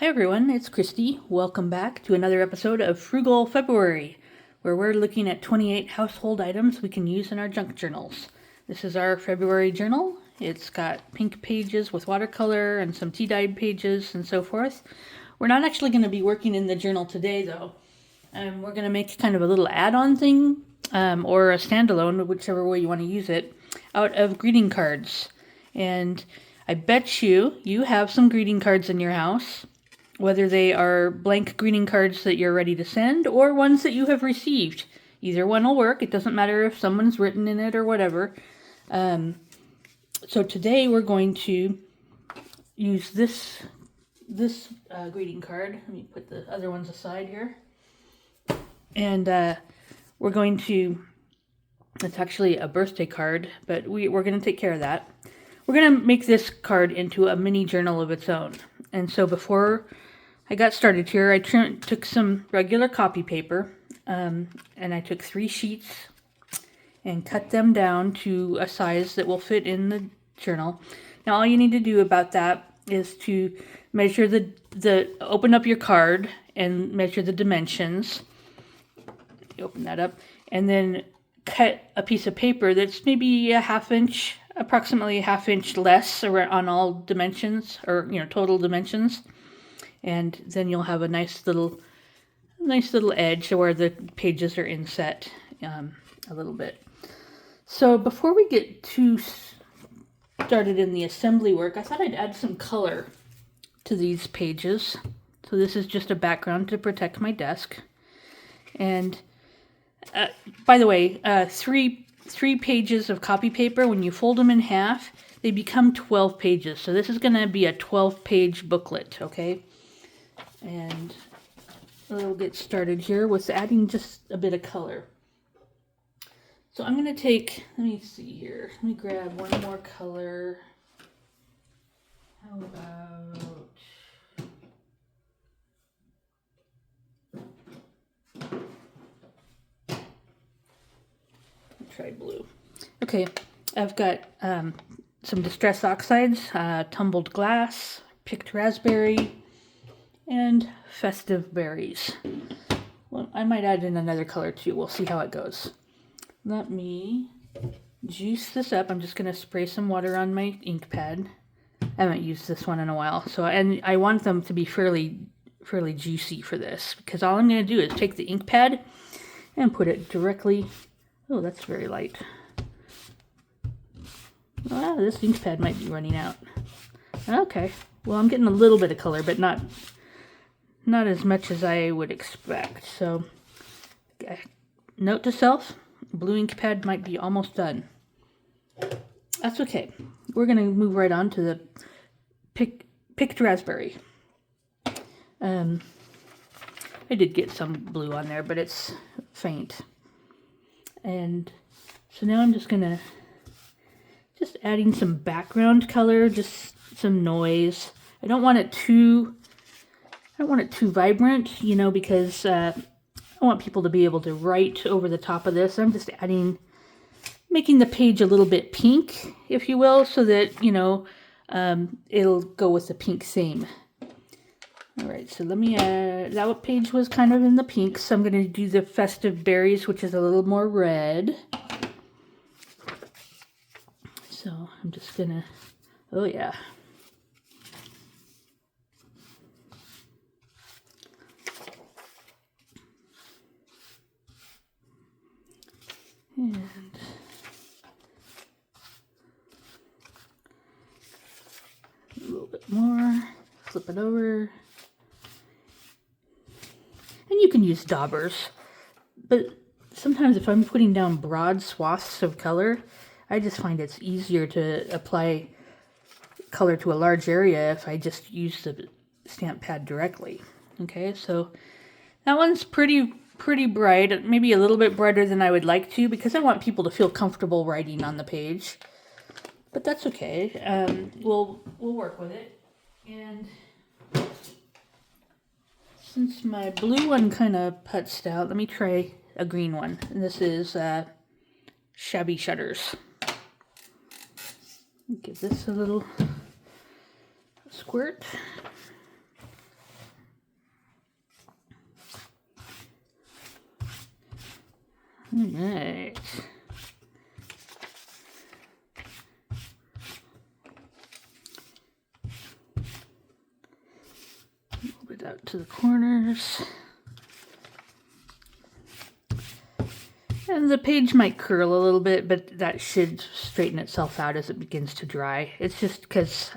Hi everyone, it's Christy. Welcome back to another episode of Frugal February, where we're looking at 28 household items we can use in our junk journals. This is our February journal. It's got pink pages with watercolor and some tea-dyed pages and so forth. We're not actually going to be working in the journal today though. We're going to make kind of a little add-on thing, or a standalone, whichever way you want to use it, out of greeting cards. And I bet you have some greeting cards in your house. Whether they are blank greeting cards that you're ready to send or ones that you have received. Either one will work. It doesn't matter if someone's written in it or whatever. So today we're going to use this greeting card. Let me put the other ones aside here. And we're going to, it's actually a birthday card, but we're going to take care of that. We're going to make this card into a mini journal of its own. And so before I got started here, I took some regular copy paper, and I took 3 sheets and cut them down to a size that will fit in the journal. Now all you need to do about that is to measure open up your card and measure the dimensions. You open that up and then cut a piece of paper that's maybe approximately a half inch less on all dimensions, or total dimensions, and then you'll have a nice little edge where the pages are inset a little bit. So before we get too started in the assembly work, I thought I'd add some color to these pages. So this is just a background to protect my desk. And by the way, three pages of copy paper, when you fold them in half, they become 12 pages. So this is going to be a 12-page booklet, okay? And we'll get started here with adding just a bit of color. So I'm going to take, let me see here, let me grab one more color. How about, try blue. Okay, I've got some Distress Oxides, Tumbled Glass, Picked Raspberry, and Festive Berries. Well, I might add in another color too. We'll see how it goes. Let me juice this up. I'm just going to spray some water on my ink pad. I haven't used this one in a while, and I want them to be fairly juicy for this, because all I'm going to do is take the ink pad and put it directly. Oh, that's very light. Ah, this ink pad might be running out. Okay, well, I'm getting a little bit of color, but not as much as I would expect. So, note to self, blue ink pad might be almost done. That's okay. We're going to move right on to the picked raspberry. I did get some blue on there, but it's faint. And so now I'm just adding some background color, just some noise. I don't want it too vibrant, because I want people to be able to write over the top of this. I'm just making the page a little bit pink, if you will, so that, it'll go with the pink theme. All right, so let me that page was kind of in the pink, so I'm going to do the Festive Berries, which is a little more red. So I'm just going to, oh yeah. And a little bit more, flip it over. And you can use daubers, but sometimes if I'm putting down broad swaths of color, I just find it's easier to apply color to a large area if I just use the stamp pad directly. Okay, so that one's pretty bright, maybe a little bit brighter than I would like to, because I want people to feel comfortable writing on the page. But that's okay. We'll work with it. And since my blue one kind of putzed out, let me try a green one. And this is Shabby Shutters. Give this a little squirt. All right. A little bit out to the corners. And the page might curl a little bit, but that should straighten itself out as it begins to dry. It's just because,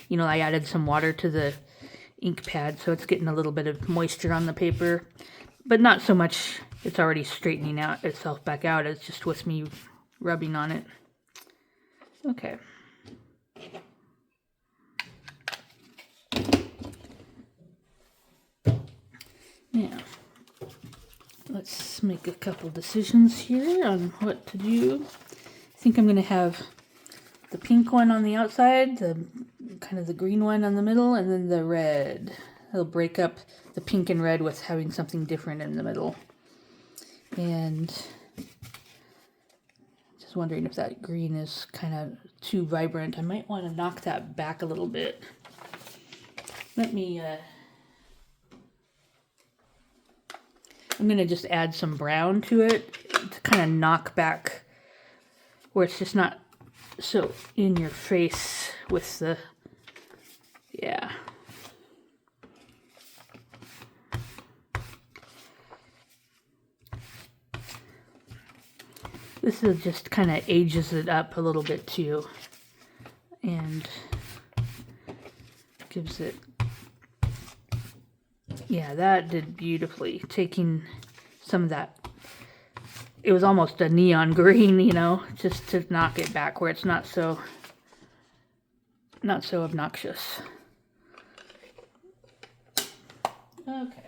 you know, I added some water to the ink pad, so it's getting a little bit of moisture on the paper, but not so much it's already straightening out itself back out. It's just with me rubbing on it. Okay. Now, let's make a couple decisions here on what to do. I think I'm going to have the pink one on the outside, the kind of the green one on the middle, and then the red. It'll break up the pink and red with having something different in the middle. And just wondering if that green is kind of too vibrant. I might want to knock that back a little bit. Let me, I'm going to just add some brown to it to kind of knock back where it's just not so in your face with the, yeah. This is just kind of ages it up a little bit too, and gives it, yeah, that did beautifully. Taking some of that, it was almost a neon green, you know, just to knock it back where it's not so obnoxious. Okay.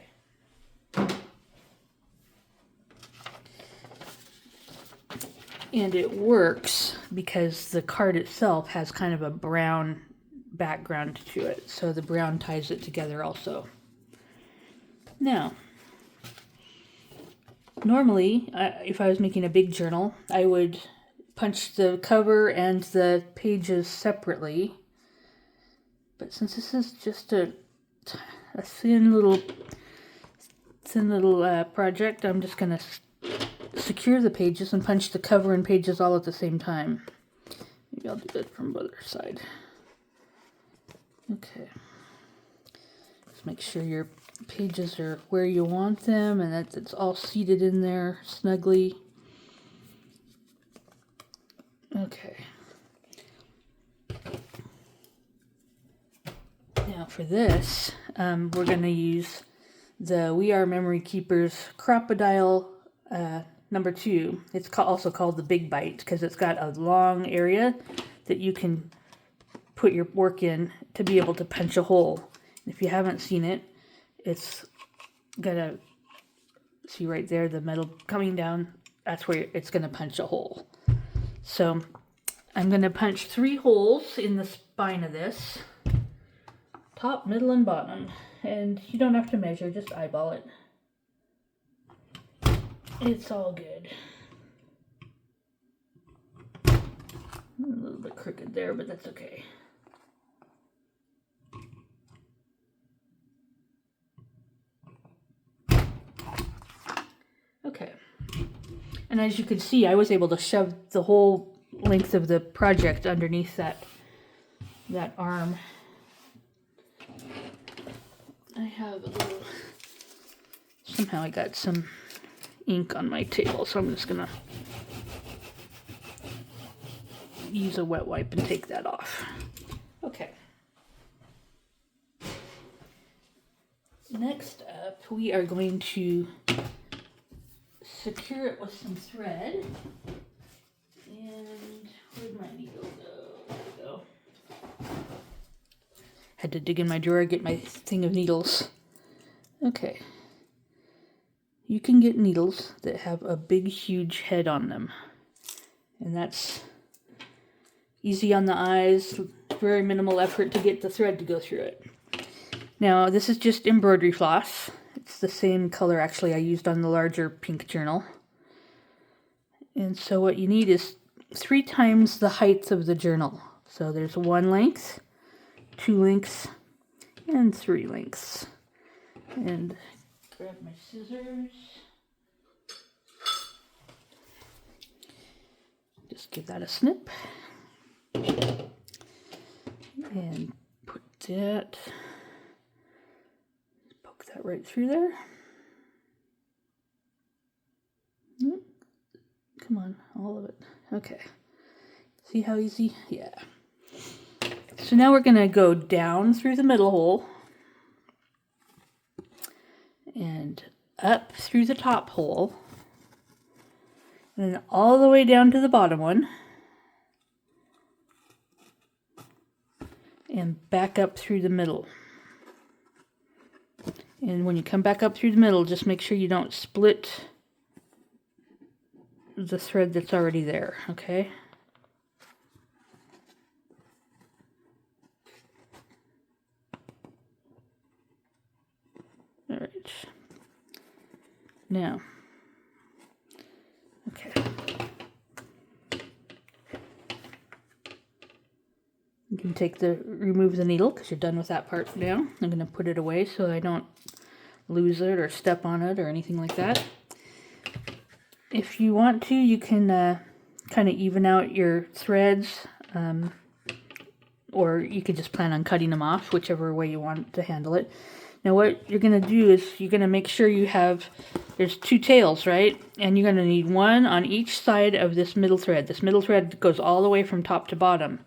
And it works because the card itself has kind of a brown background to it, so the brown ties it together also. Now, normally, if I was making a big journal, I would punch the cover and the pages separately. But since this is just a thin little project, I'm just going to secure the pages and punch the cover and pages all at the same time. Maybe I'll do that from the other side. Okay. Just make sure your pages are where you want them and that it's all seated in there snugly. Okay. Now for this, we're going to use the We Are Memory Keepers Crocodile number 2. It's also called the Big Bite because it's got a long area that you can put your work in to be able to punch a hole. If you haven't seen it, it's gonna, see right there, the metal coming down, that's where it's gonna punch a hole. So I'm gonna punch 3 holes in the spine of this, top, middle, and bottom. And you don't have to measure, just eyeball it. It's all good. A little bit crooked there, but that's okay. Okay. And as you can see, I was able to shove the whole length of the project underneath that arm. I have a little, somehow I got some ink on my table, so I'm just gonna use a wet wipe and take that off. Okay. Next up, we are going to secure it with some thread. And where'd my needle go? There we go. Had to dig in my drawer, get my thing of needles. Okay. You can get needles that have a big, huge head on them. And that's easy on the eyes, very minimal effort to get the thread to go through it. Now, this is just embroidery floss. It's the same color, actually, I used on the larger pink journal. And so what you need is 3 times the height of the journal. So there's 1 length, 2 lengths, and 3 lengths. And grab my scissors. Just give that a snip. And put that, poke that right through there. Come on, all of it. Okay. See how easy? Yeah. So now we're going to go down through the middle hole and up through the top hole and then all the way down to the bottom one and back up through the middle. And when you come back up through the middle, just make sure you don't split the thread that's already there, okay? All right. Now, okay. You can remove the needle because you're done with that part now. I'm going to put it away so I don't lose it or step on it or anything like that. If you want to, you can kind of even out your threads, or you could just plan on cutting them off, whichever way you want to handle it. Now what you're going to do is you're going to make sure you have, there's 2 tails, right? And you're going to need one on each side of this middle thread. This middle thread goes all the way from top to bottom.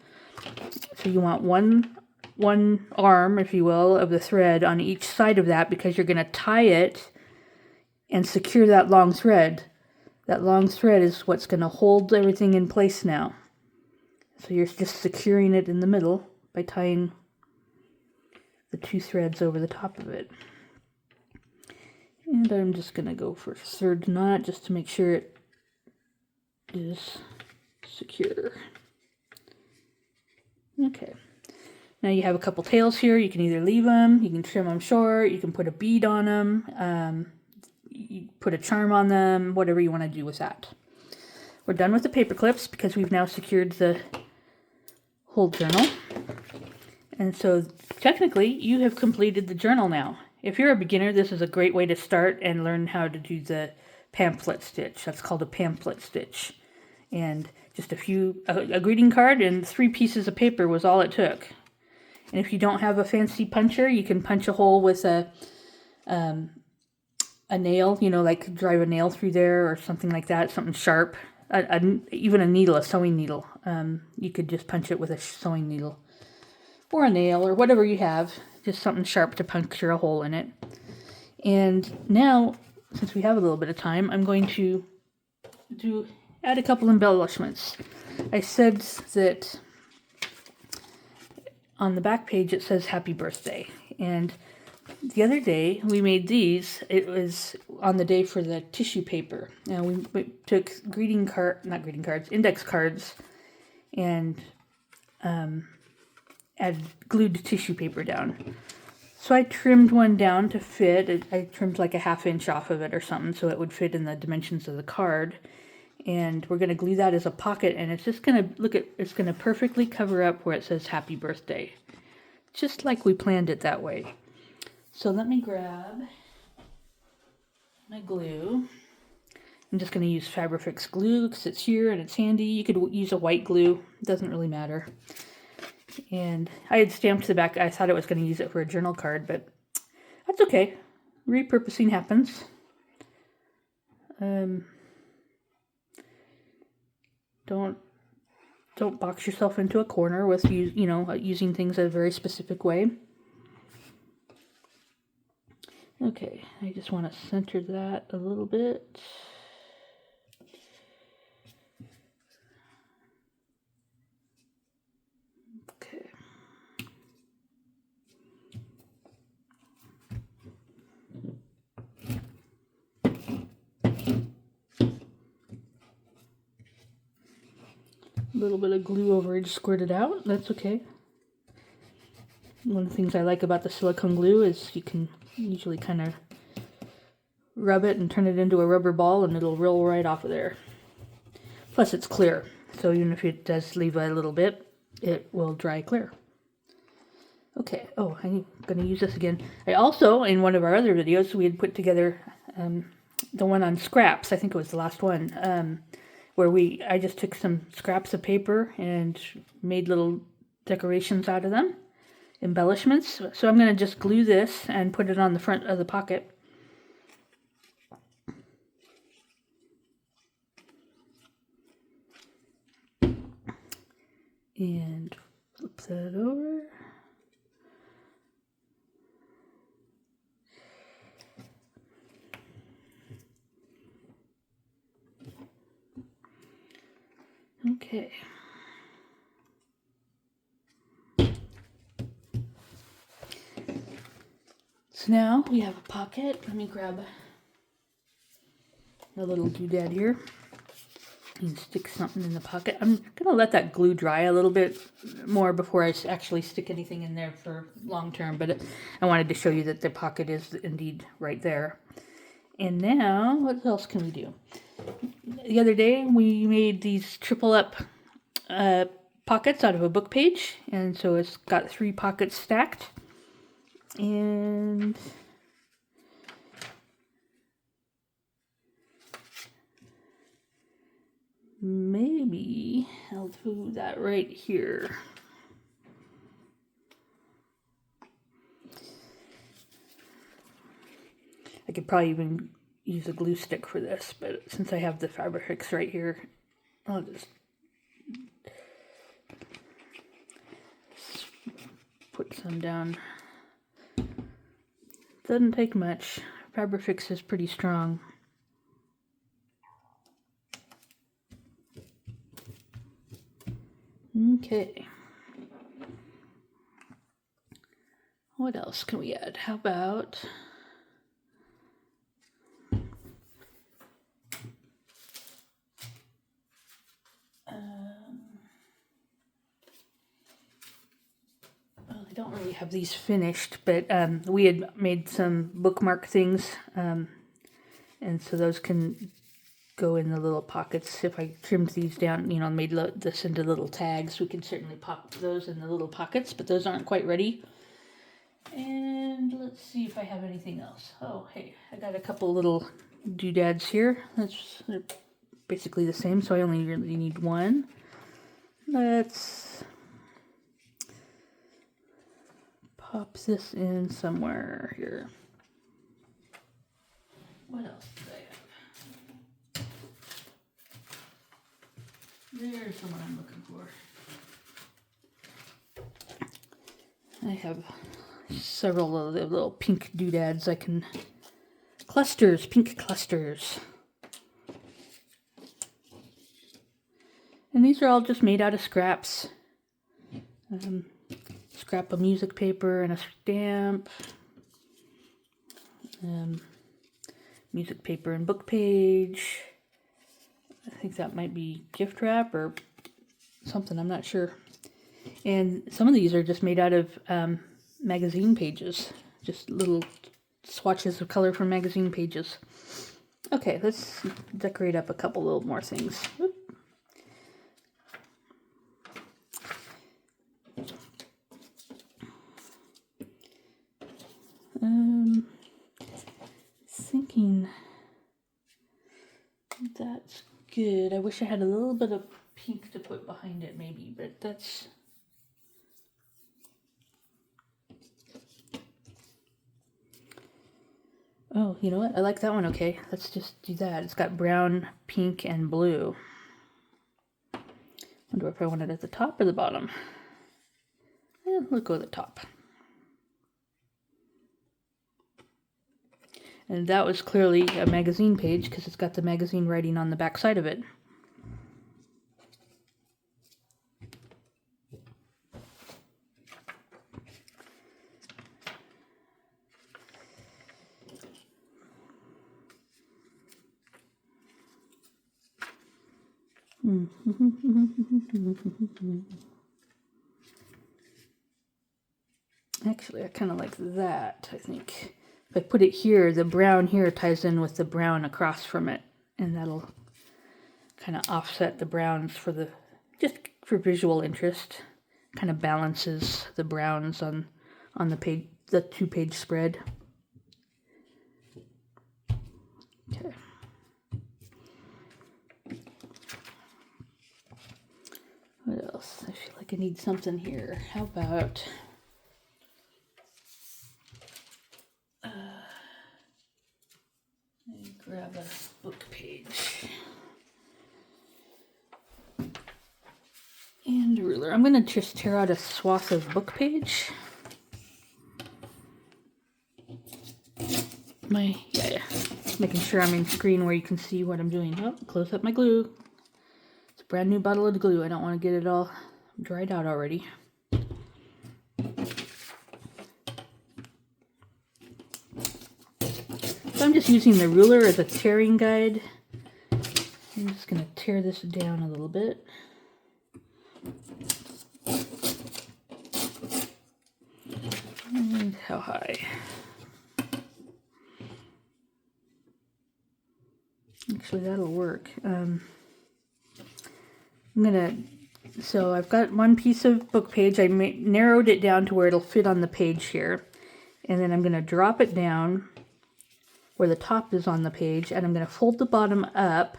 So you want one arm, if you will, of the thread on each side of that because you're going to tie it and secure that long thread. That long thread is what's going to hold everything in place now. So you're just securing it in the middle by tying the 2 threads over the top of it. And I'm just going to go for a 3rd knot just to make sure it is secure. Okay. Now you have a couple tails here. You can either leave them, you can trim them short, you can put a bead on them, you put a charm on them, whatever you want to do with that. We're done with the paper clips because we've now secured the whole journal. And so technically you have completed the journal now. If you're a beginner, this is a great way to start and learn how to do the pamphlet stitch. That's called a pamphlet stitch. And just a greeting card and 3 pieces of paper was all it took. And if you don't have a fancy puncher, you can punch a hole with a nail, you know, like drive a nail through there or something like that, something sharp. Even a needle, a sewing needle. You could just punch it with a sewing needle. Or a nail, or whatever you have. Just something sharp to puncture a hole in it. And now, since we have a little bit of time, I'm going to add a couple embellishments. I said that on the back page it says happy birthday. And the other day we made these. It was on the day for the tissue paper. Now we took index cards, and added glued tissue paper down. So I trimmed one down to fit. I trimmed like a 1/2 inch off of it or something so it would fit in the dimensions of the card. And we're going to glue that as a pocket, and it's just going to it's going to perfectly cover up where it says happy birthday. Just like we planned it that way. So let me grab my glue. I'm just going to use Fabrifix glue because it's here and it's handy. You could use a white glue. It doesn't really matter. And I had stamped the back. I thought I was going to use it for a journal card, but that's okay. Repurposing happens. Don't box yourself into a corner with using things a very specific way. Okay, I just want to center that a little bit. Okay. A little bit of glue overage squirted out. That's okay. One of the things I like about the silicone glue is you can usually kind of rub it and turn it into a rubber ball and it'll roll right off of there. Plus it's clear, so even if it does leave a little bit, it will dry clear. Okay, oh, I'm going to use this again. I also, in one of our other videos, we had put together the one on scraps. I think it was the last one, where I just took some scraps of paper and made little decorations out of them, embellishments. So I'm going to just glue this and put it on the front of the pocket. And flip that over. Okay. So now we have a pocket. Let me grab a little doodad here and stick something in the pocket. I'm going to let that glue dry a little bit more before I actually stick anything in there for long term, but I wanted to show you that the pocket is indeed right there. And now, what else can we do? The other day we made these triple up pockets out of a book page, and so it's got 3 pockets stacked, and maybe I'll do that right here. I could probably even use a glue stick for this, but since I have the Fabrifix right here, I'll just put some down. Doesn't take much. Fabrifix is pretty strong. Okay. What else can we add? How about well, I don't really have these finished, but we had made some bookmark things, and so those can go in the little pockets. If I trimmed these down, made this into little tags, we can certainly pop those in the little pockets, but those aren't quite ready. And let's see if I have anything else. Oh, hey, I got a couple little doodads here. They're basically the same, so I only really need one. Let's pop this in somewhere here. What else did I have? There's the one I'm looking for. I have several of the little pink doodads. Pink clusters. And these are all just made out of scraps. Scrap of music paper and a stamp. Music paper and book page. I think that might be gift wrap or something, I'm not sure. And some of these are just made out of magazine pages. Just little swatches of color from magazine pages. Okay, let's decorate up a couple little more things. Oop. Thinking that's good. I wish I had a little bit of pink to put behind it maybe, but that's... Oh, you know what? I like that one, okay. Let's just do that. It's got brown, pink, and blue. Wonder if I want it at the top or the bottom. We'll go at the top. And that was clearly a magazine page because it's got the magazine writing on the back side of it. Actually, I kind of like that, I think. If I put it here, the brown here ties in with the brown across from it, and that'll kind of offset the browns just for visual interest. Kind of balances the browns on the page, the 2-page spread. Okay. I need something here. How about let me grab a book page and a ruler. I'm going to just tear out a swath of book page. Making sure I'm in screen where you can see what I'm doing. Oh, close up my glue. It's a brand new bottle of glue. I don't want to get it all dried out already. So I'm just using the ruler as a tearing guide. I'm just going to tear this down a little bit. And how high? Actually, that'll work. So I've got one piece of book page. I narrowed it down to where it'll fit on the page here. And then I'm going to drop it down where the top is on the page. And I'm going to fold the bottom up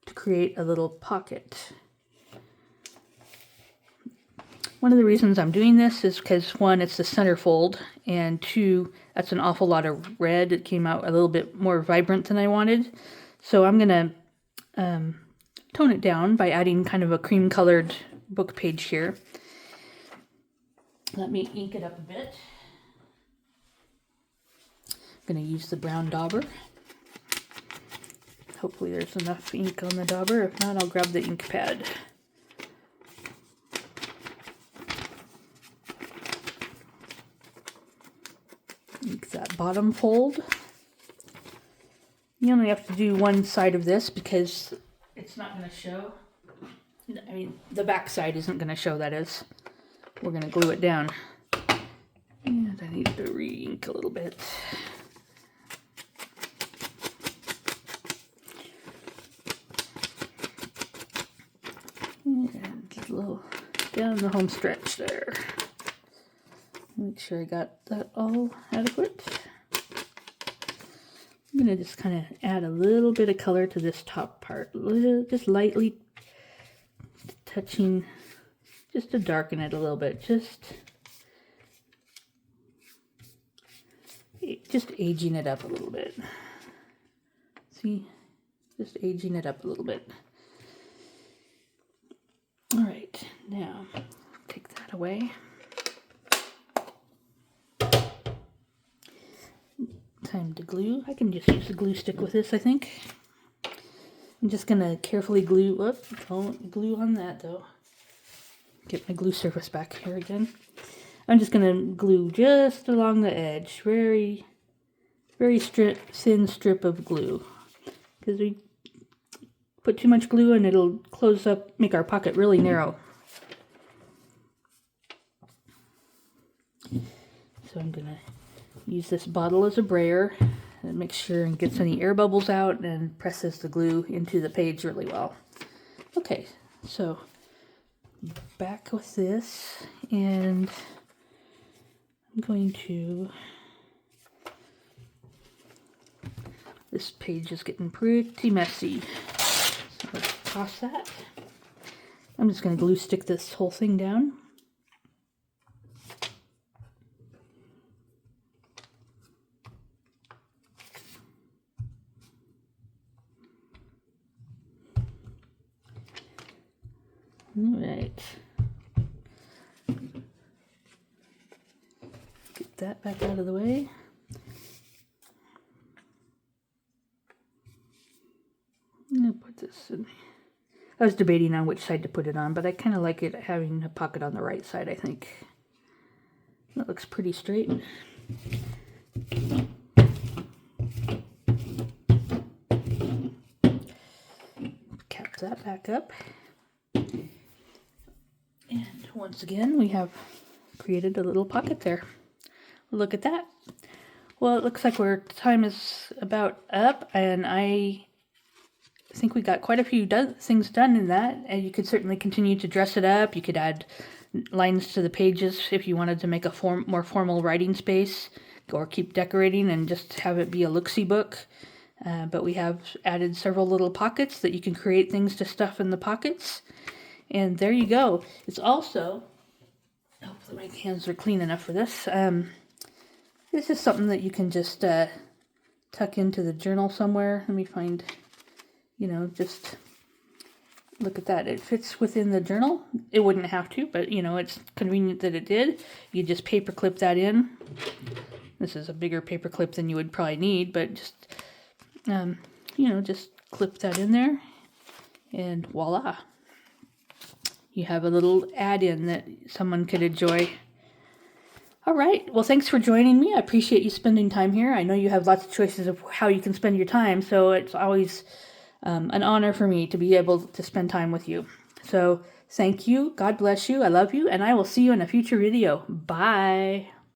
to create a little pocket. One of the reasons I'm doing this is because, one, it's the center fold. And two, that's an awful lot of red. It came out a little bit more vibrant than I wanted. So I'm going to tone it down by adding kind of a cream colored book page here. Let me ink it up a bit. I'm going to use the brown dauber. Hopefully there's enough ink on the dauber. If not, I'll grab the ink pad. Ink that bottom fold. You only have to do one side of this because it's not going to show. I mean, the back side isn't going to show, that is. We're going to glue it down. And I need to re-ink a little bit. And a little down the home stretch there. Make sure I got that all adequate. I'm going to just kind of add a little bit of color to this top part, just lightly touching, just to darken it a little bit, just aging it up a little bit. See, just aging it up a little bit. All right, now take that away. Time to glue. I can just use a glue stick with this, I think. I'm just gonna carefully glue. Whoop, don't glue on that though. Get my glue surface back here again. I'm just gonna glue just along the edge, very thin strip of glue, because we put too much glue and it'll close up, make our pocket really narrow. So I'm gonna use this bottle as a brayer and make sure and gets any air bubbles out and presses the glue into the page really well. Okay, so back with this, and I'm going to, this page is getting pretty messy, so let's toss that. I'm just going to glue stick this whole thing down. All right. Get that back out of the way. I'm going to put this in. I was debating on which side to put it on, but I kind of like it having a pocket on the right side, I think. That looks pretty straight. Cap that back up. And once again, we have created a little pocket there. Look at that. Well, it looks like our time is about up, and I think we got quite a few things done in that, and you could certainly continue to dress it up. You could add lines to the pages if you wanted to make a more formal writing space, or keep decorating and just have it be a look-see book. But we have added several little pockets that you can create things to stuff in the pockets. And there you go. It's also hopefully my hands are clean enough for this. This is something that you can just tuck into the journal somewhere. Let me find, just look at that. It fits within the journal. It wouldn't have to, but it's convenient that it did. You just paper clip that in. This is a bigger paper clip than you would probably need, but just, just clip that in there, and voila. You have a little add-in that someone could enjoy. All right. Well, thanks for joining me. I appreciate you spending time here. I know you have lots of choices of how you can spend your time, so it's always an honor for me to be able to spend time with you. So thank you. God bless you. I love you, and I will see you in a future video. Bye.